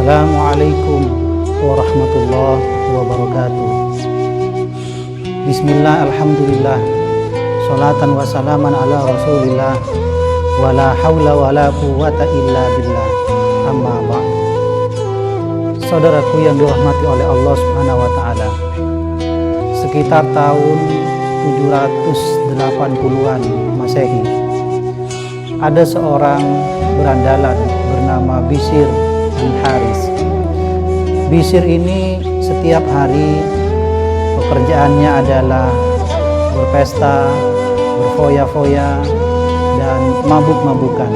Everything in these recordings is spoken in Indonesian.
Assalamualaikum warahmatullahi wabarakatuh. Bismillah, alhamdulillah, salatan wa salaman ala rasulillah, wa la hawla wa la quwwata illa billah, amma ba'd. Saudaraku yang dirahmati oleh Allah Subhanahu wa ta'ala, sekitar tahun 780-an Masehi, ada seorang berandalan bernama Bishr bin Haris. Bishr ini setiap hari pekerjaannya adalah berpesta, berfoya-foya, dan mabuk-mabukan.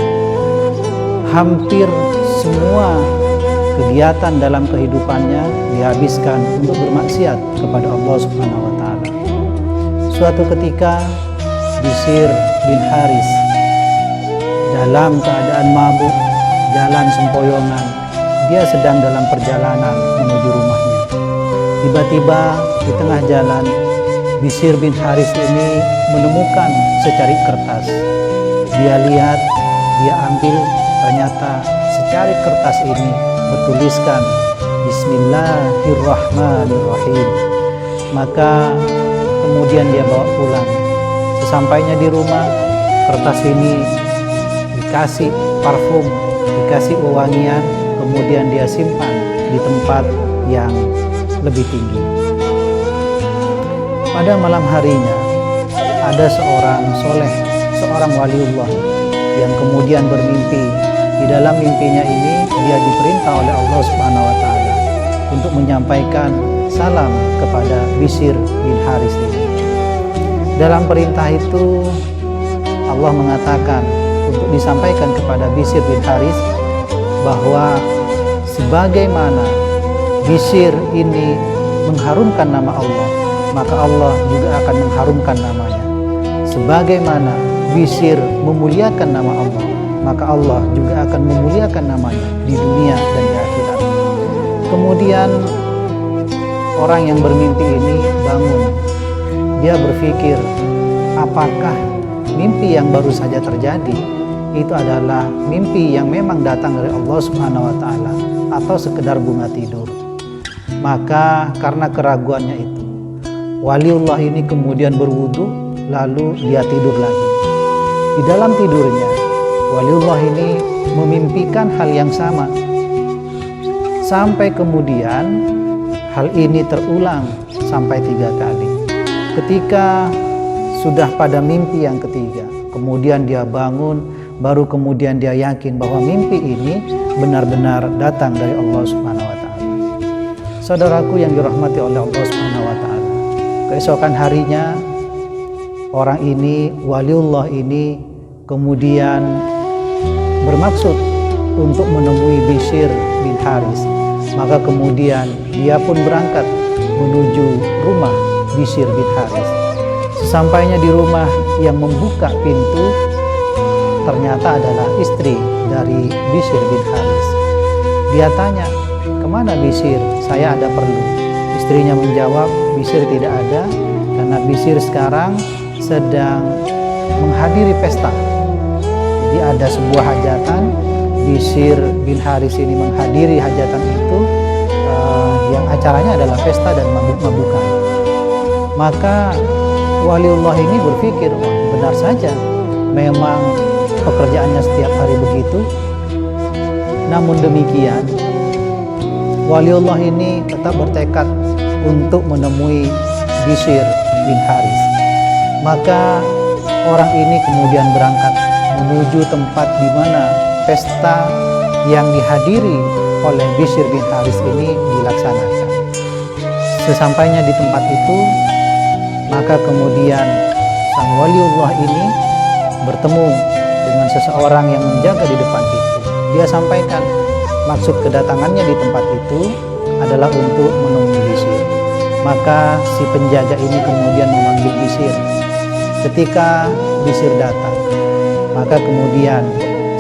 Hampir semua kegiatan dalam kehidupannya dihabiskan untuk bermaksiat kepada Allah Subhanahu wa ta'ala. Suatu ketika Bishr bin Haris dalam keadaan mabuk, jalan sempoyongan, dia sedang dalam perjalanan menuju rumahnya. Tiba-tiba di tengah jalan, Bishr bin Haris ini menemukan secarik kertas. Dia lihat, dia ambil, ternyata secarik kertas ini bertuliskan Bismillahirrahmanirrahim. Maka kemudian dia bawa pulang. Sesampainya di rumah, kertas ini dikasih parfum, dikasih wewangian, kemudian dia simpan di tempat yang lebih tinggi. Pada malam harinya ada seorang soleh, seorang waliullah yang kemudian bermimpi. Di dalam mimpinya ini dia diperintah oleh Allah Subhanahu wa ta'ala untuk menyampaikan salam kepada Bishr bin Haris ini. Dalam perintah itu Allah mengatakan untuk disampaikan kepada Bishr bin Haris bahwa sebagaimana Bishr ini mengharumkan nama Allah, maka Allah juga akan mengharumkan namanya. Sebagaimana Bishr memuliakan nama Allah, maka Allah juga akan memuliakan namanya di dunia dan di akhirat. Kemudian orang yang bermimpi ini bangun. Dia berpikir, apakah mimpi yang baru saja terjadi itu adalah mimpi yang memang datang dari Allah Subhanahu wa ta'ala atau sekedar bunga tidur? Maka karena keraguannya itu, waliullah ini kemudian berwudu, lalu dia tidur lagi. Di dalam tidurnya, waliullah ini memimpikan hal yang sama. Sampai kemudian hal ini terulang sampai 3 kali. Ketika sudah pada mimpi yang ketiga, kemudian dia bangun, baru kemudian dia yakin bahwa mimpi ini benar-benar datang dari Allah Subhanahu wa ta'ala. Saudaraku yang dirahmati oleh Allah Subhanahu wa ta'ala, keesokan harinya orang ini, waliullah ini, kemudian bermaksud untuk menemui Bishr bin Haris. Maka kemudian dia pun berangkat menuju rumah Bishr bin Haris. Sesampainya di rumah, yang membuka pintu ternyata adalah istri dari Bishr bin Haris. Dia tanya, kemana Bishr? Saya ada perlu. Istrinya menjawab, Bishr tidak ada, karena Bishr sekarang sedang menghadiri pesta. Jadi ada sebuah hajatan, Bishr bin Haris ini menghadiri hajatan itu, yang acaranya adalah pesta dan mabuk-mabukan. Maka waliullah ini berpikir, benar saja, memang pekerjaannya setiap hari begitu. Namun demikian, waliullah ini tetap bertekad untuk menemui Bishr bin Haris. Maka orang ini kemudian berangkat menuju tempat di mana pesta yang dihadiri oleh Bishr bin Haris ini dilaksanakan. Sesampainya di tempat itu, maka kemudian sang waliullah ini bertemu dengan seseorang yang menjaga di depan itu. Dia sampaikan maksud kedatangannya di tempat itu adalah untuk menemui Bishr. Maka si penjaga ini kemudian memanggil Bishr. Ketika Bishr datang, maka kemudian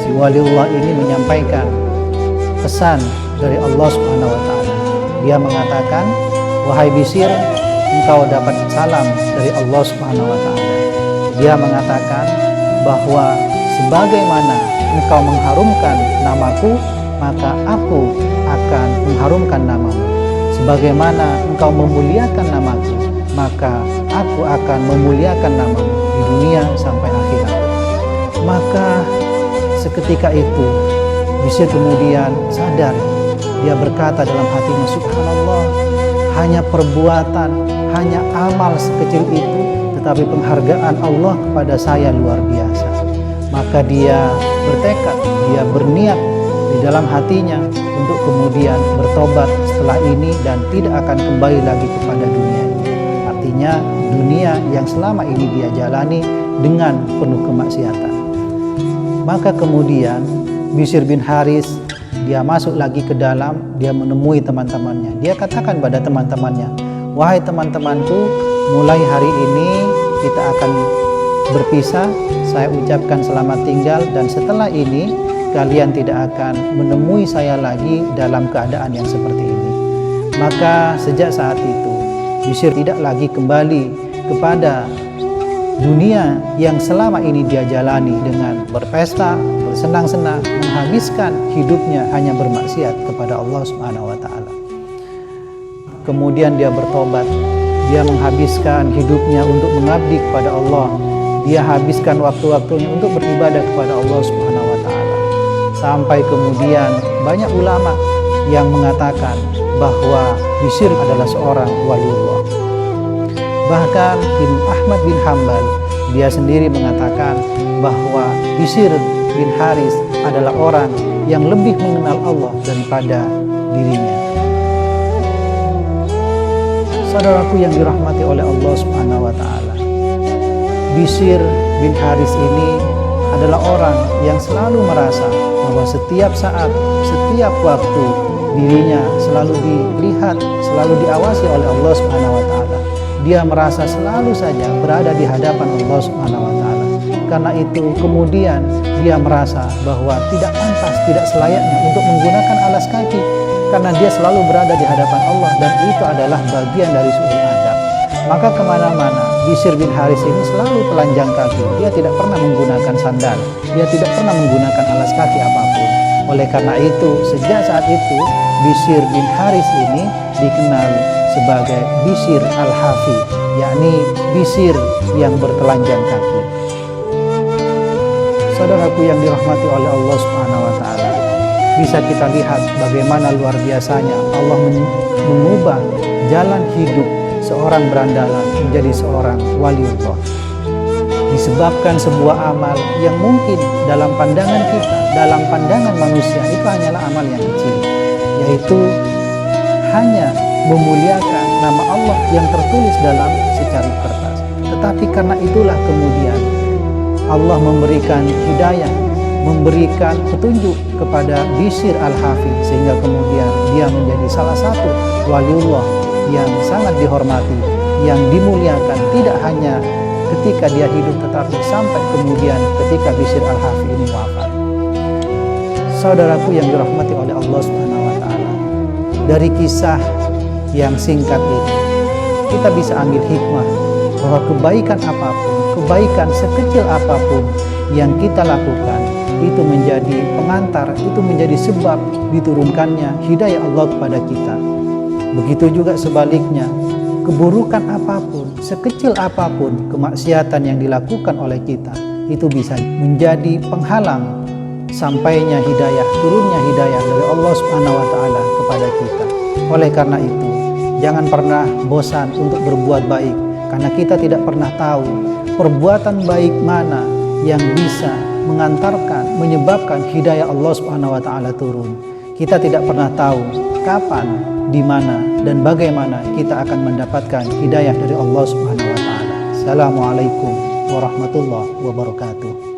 si waliullah ini menyampaikan pesan dari Allah Subhanahu wa ta'ala. Dia mengatakan, wahai Bishr, engkau dapat salam dari Allah Subhanahu wa ta'ala. Dia mengatakan bahwa sebagaimana engkau mengharumkan namaku, maka aku akan mengharumkan namamu. Sebagaimana engkau memuliakan namaku, maka aku akan memuliakan namamu di dunia sampai akhirat. Maka seketika itu Bishr kemudian sadar. Dia berkata dalam hatinya, subhanallah, hanya perbuatan, hanya amal sekecil itu, tetapi penghargaan Allah kepada saya luar biasa. Maka dia bertekad, dia berniat di dalam hatinya untuk kemudian bertobat setelah ini dan tidak akan kembali lagi kepada dunia ini. Artinya dunia yang selama ini dia jalani dengan penuh kemaksiatan. Maka kemudian Bishr bin Haris, dia masuk lagi ke dalam, dia menemui teman-temannya. Dia katakan pada teman-temannya, wahai teman-temanku, mulai hari ini kita akan berpisah. Saya ucapkan selamat tinggal, dan setelah ini kalian tidak akan menemui saya lagi dalam keadaan yang seperti ini. Maka sejak saat itu Bishr tidak lagi kembali kepada dunia yang selama ini dia jalani dengan berpesta, bersenang-senang, menghabiskan hidupnya hanya bermaksiat kepada Allah Subhanahu wa taala. Kemudian dia bertobat, dia menghabiskan hidupnya untuk mengabdi kepada Allah. Dia habiskan waktu-waktunya untuk beribadah kepada Allah Subhanahu wa taala. Sampai kemudian banyak ulama yang mengatakan bahwa Bishr adalah seorang waliullah. Bahkan Imam Ahmad bin Hanbal, dia sendiri mengatakan bahwa Bishr bin Haris adalah orang yang lebih mengenal Allah daripada dirinya. Saudaraku yang dirahmati oleh Allah Subhanahu wa taala, Bishr bin Haris ini adalah orang yang selalu merasa bahwa setiap saat, setiap waktu dirinya selalu dilihat, selalu diawasi oleh Allah Subhanahu wa taala. Dia merasa selalu saja berada di hadapan Allah Subhanahu wa taala. Karena itu kemudian dia merasa bahwa tidak pantas, tidak selayaknya untuk menggunakan alas kaki, karena dia selalu berada di hadapan Allah, dan itu adalah bagian dari su'ul adab. Maka kemana-mana Bishr bin Haris ini selalu telanjang kaki. Dia tidak pernah menggunakan sandal, dia tidak pernah menggunakan alas kaki apapun. Oleh karena itu sejak saat itu Bishr bin Haris ini dikenal sebagai Bishr al-Hafi, yakni Bishr yang bertelanjang kaki. Saudaraku yang dirahmati oleh Allah Subhanahu wa taala, bisa kita lihat bagaimana luar biasanya Allah mengubah jalan hidup seorang berandalan menjadi seorang waliullah. Disebabkan sebuah amal yang mungkin dalam pandangan kita, dalam pandangan manusia itu hanyalah amal yang kecil, yaitu hanya memuliakan nama Allah yang tertulis dalam secari kertas. Tetapi karena itulah kemudian Allah memberikan hidayah, memberikan petunjuk kepada Bishr al-Hafi, sehingga kemudian dia menjadi salah satu waliullah yang sangat dihormati, yang dimuliakan, tidak hanya ketika dia hidup tetapi sampai kemudian ketika Bishr al-Hafi ini wafat. Saudaraku yang dirahmati oleh Allah Subhanahu wa taala, dari kisah yang singkat ini kita bisa ambil hikmah bahwa kebaikan apapun, kebaikan sekecil apapun yang kita lakukan itu menjadi pengantar, itu menjadi sebab diturunkannya hidayah Allah kepada kita. Begitu juga sebaliknya, keburukan apapun, sekecil apapun kemaksiatan yang dilakukan oleh kita, itu bisa menjadi penghalang sampainya hidayah, turunnya hidayah dari Allah Subhanahu wa taala kepada kita. Oleh karena itu, jangan pernah bosan untuk berbuat baik, karena kita tidak pernah tahu perbuatan baik mana yang bisa mengantarkan, menyebabkan hidayah Allah Subhanahu wa taala turun. Kita tidak pernah tahu kapan, di mana, dan bagaimana kita akan mendapatkan hidayah dari Allah Subhanahu wa taala. Assalamualaikum warahmatullahi wabarakatuh.